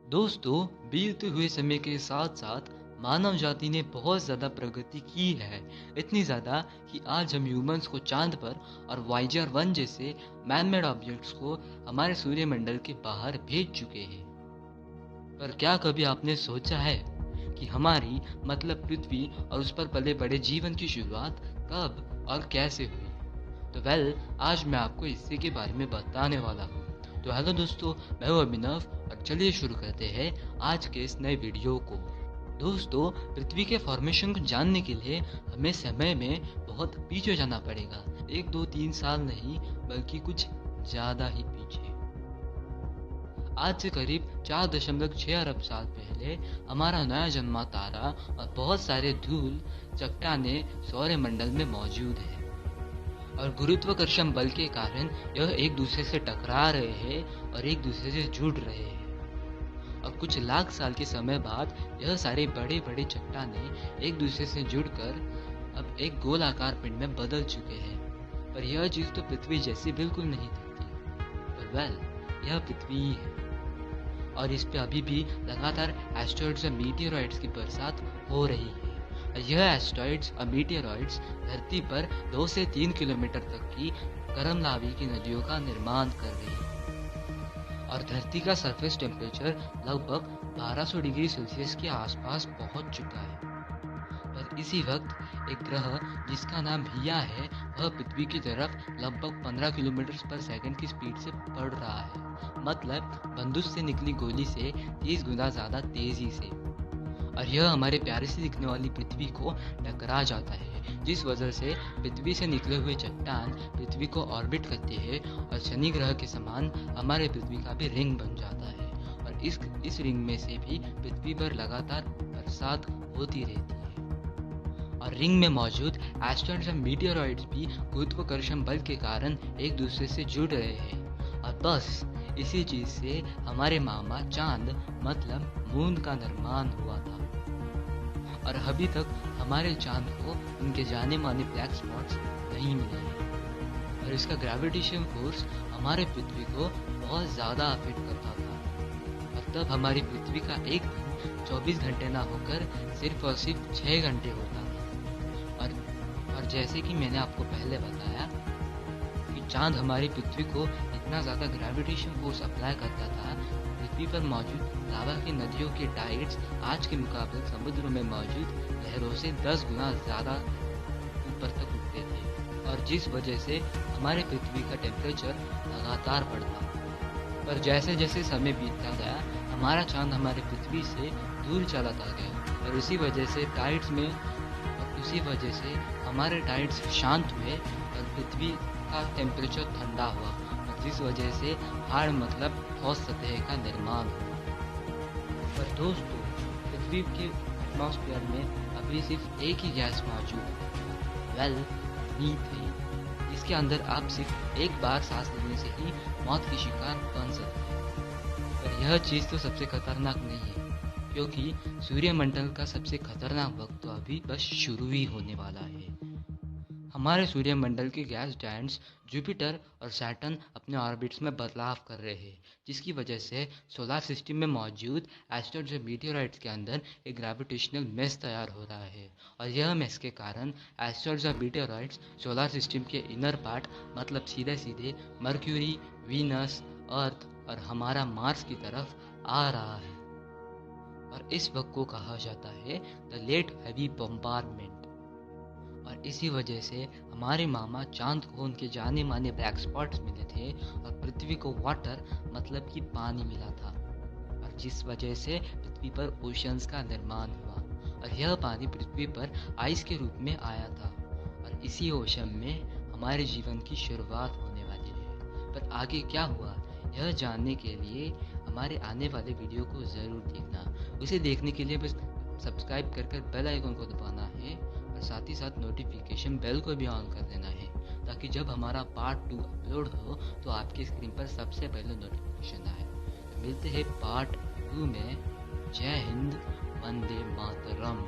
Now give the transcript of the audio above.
दोस्तों, बीतते हुए समय के साथ साथ मानव जाति ने बहुत ज़्यादा प्रगति की है। इतनी ज़्यादा कि आज हम ह्यूमंस को चांद पर और वाइजर 1 जैसे मैन मेड ऑब्जेक्ट्स को हमारे सूर्यमंडल के बाहर भेज चुके हैं। पर क्या कभी आपने सोचा है कि हमारी मतलब पृथ्वी और उस पर पले बड़े जीवन की शुरुआत कब और कैसे हुई? तो आज मैं आपको इसी के बारे में बताने वाला हूँ। तो हेलो दोस्तों, मैं हूँ अभिनव और चलिए शुरू करते हैं आज के इस नए वीडियो को। दोस्तों, पृथ्वी के फॉर्मेशन को जानने के लिए हमें समय में बहुत पीछे जाना पड़ेगा। 1 2 3 साल नहीं, बल्कि कुछ ज़्यादा ही पीछे। आज से करीब 4.6 अरब साल पहले हमारा नया जन्मा तारा और बहुत सारे धूल चट्टानें सौरमंडल में मौजूद है और गुरुत्वाकर्षण बल के कारण यह एक दूसरे से टकरा रहे हैं और एक दूसरे से जुड़ रहे हैं। और कुछ लाख साल के समय बाद यह सारे बड़े बड़े चट्टानें एक दूसरे से जुड़कर अब एक गोलाकार पिंड में बदल चुके हैं। पर यह चीज तो पृथ्वी जैसी बिल्कुल नहीं दिखती। पर यह पृथ्वी ही है और इस पे अभी भी लगातार एस्टेरॉइड्स और मीटियोराइड्स की बरसात हो रही है। यह एस्टेरॉइड्स और मीटियोराइड्स धरती पर 2 से 3 किलोमीटर तक की गर्म लावी की नदियों का निर्माण कर रही है और धरती का सरफेस टेम्परेचर लगभग 1200 डिग्री सेल्सियस के आसपास पहुंच चुका है। पर इसी वक्त एक ग्रह जिसका नाम हिया है, वह पृथ्वी की तरफ लगभग 15 किलोमीटर पर सेकंड की स्पीड से बढ़ रहा है। मतलब बंदूक से निकली गोली से 30 गुना ज्यादा तेजी से। और यह हमारे प्यारे से दिखने वाली पृथ्वी को टकरा जाता है, जिस वजह से पृथ्वी से निकले हुए चट्टान पृथ्वी को ऑर्बिट करते हैं और शनि ग्रह के समान हमारे पृथ्वी का भी रिंग बन जाता है। और इस रिंग में से भी पृथ्वी पर लगातार बरसात होती रहती है। और रिंग में मौजूद एस्टेरॉइड्स और मीटियोरॉइड्स भी गुरुत्वाकर्षण बल के कारण एक दूसरे से जुड़ रहे हैं। और बस इसी चीज से हमारे मामा चांद मतलब मून का निर्माण हुआ था। और अभी तक हमारे चांद को उनके जाने माने ब्लैक स्पॉट्स नहीं मिले हैं। और इसका ग्रेविटेशन फोर्स हमारे पृथ्वी को बहुत ज्यादा अफेक्ट करता था। और तब हमारी पृथ्वी का एक दिन 24 घंटे ना होकर सिर्फ और सिर्फ 6 घंटे होता था। और जैसे कि मैंने आपको पहले बताया कि चांद हमारी पृथ्वी को इतना ज़्यादा ग्रेविटेशन फोर्स अप्लाई करता था, पृथ्वी पर मौजूद लावा की नदियों के टाइड्स आज के मुकाबले समुद्र में मौजूद लहरों से 10 गुना ज़्यादा ऊपर तक उठते थे। और जिस वजह से हमारे पृथ्वी का टेम्परेचर लगातार बढ़ता। पर जैसे जैसे समय बीतता गया, हमारा चांद हमारे पृथ्वी से दूर चलाता गया और उसी वजह से हमारे टाइड्स शांत हुए और पृथ्वी का टेम्परेचर ठंडा हुआ और जिस वजह से हाड़ मतलब ठोस सतह का निर्माण हुआ। पर दोस्तों, पृथ्वी के एटमॉस्फेयर में अभी सिर्फ एक ही गैस मौजूद है, मीथेन, जिसके अंदर आप सिर्फ एक बार सांस लेने से ही मौत की शिकार बन सकते हैं। पर यह चीज़ तो सबसे खतरनाक नहीं है, क्योंकि सूर्यमंडल का सबसे खतरनाक वक्त तो अभी बस शुरू ही होने वाला है। हमारे सूर्यमंडल के गैस जायंट्स जुपिटर और सैटर्न अपने ऑर्बिट्स में बदलाव कर रहे हैं, जिसकी वजह से सोलर सिस्टम में मौजूद एस्टेरॉइड्स और मीटियोराइड्स के अंदर एक ग्रेविटेशनल मेस तैयार हो रहा है। और यह मेस के कारण एस्टेरॉइड्स और मीटियोराइड्स सोलर सिस्टम के इनर पार्ट मतलब सीधे सीधे मर्क्यूरी, वीनस, अर्थ और हमारा मार्स की तरफ आ रहा है। और इस वक्त को कहा जाता है द लेट हैवी बम्बार्डमेंट। और इसी वजह से हमारे मामा चांद को उनके जाने माने ब्लैक स्पॉट्स मिले थे और पृथ्वी को वाटर मतलब कि पानी मिला था। और जिस वजह से पृथ्वी पर ओशंस का निर्माण हुआ और यह पानी पृथ्वी पर आइस के रूप में आया था। और इसी ओशन में हमारे जीवन की शुरुआत होने वाली है। पर आगे क्या हुआ, यह जानने के लिए हमारे आने वाले वीडियो को ज़रूर देखना। उसे देखने के लिए बस सब्सक्राइब कर बेल आइकन को दबाना है और साथ ही साथ नोटिफिकेशन बेल को भी ऑन कर देना है, ताकि जब हमारा पार्ट 2 अपलोड हो तो आपकी स्क्रीन पर सबसे पहले नोटिफिकेशन आए। तो मिलते हैं पार्ट 2 में। जय हिंद, वंदे मातरम।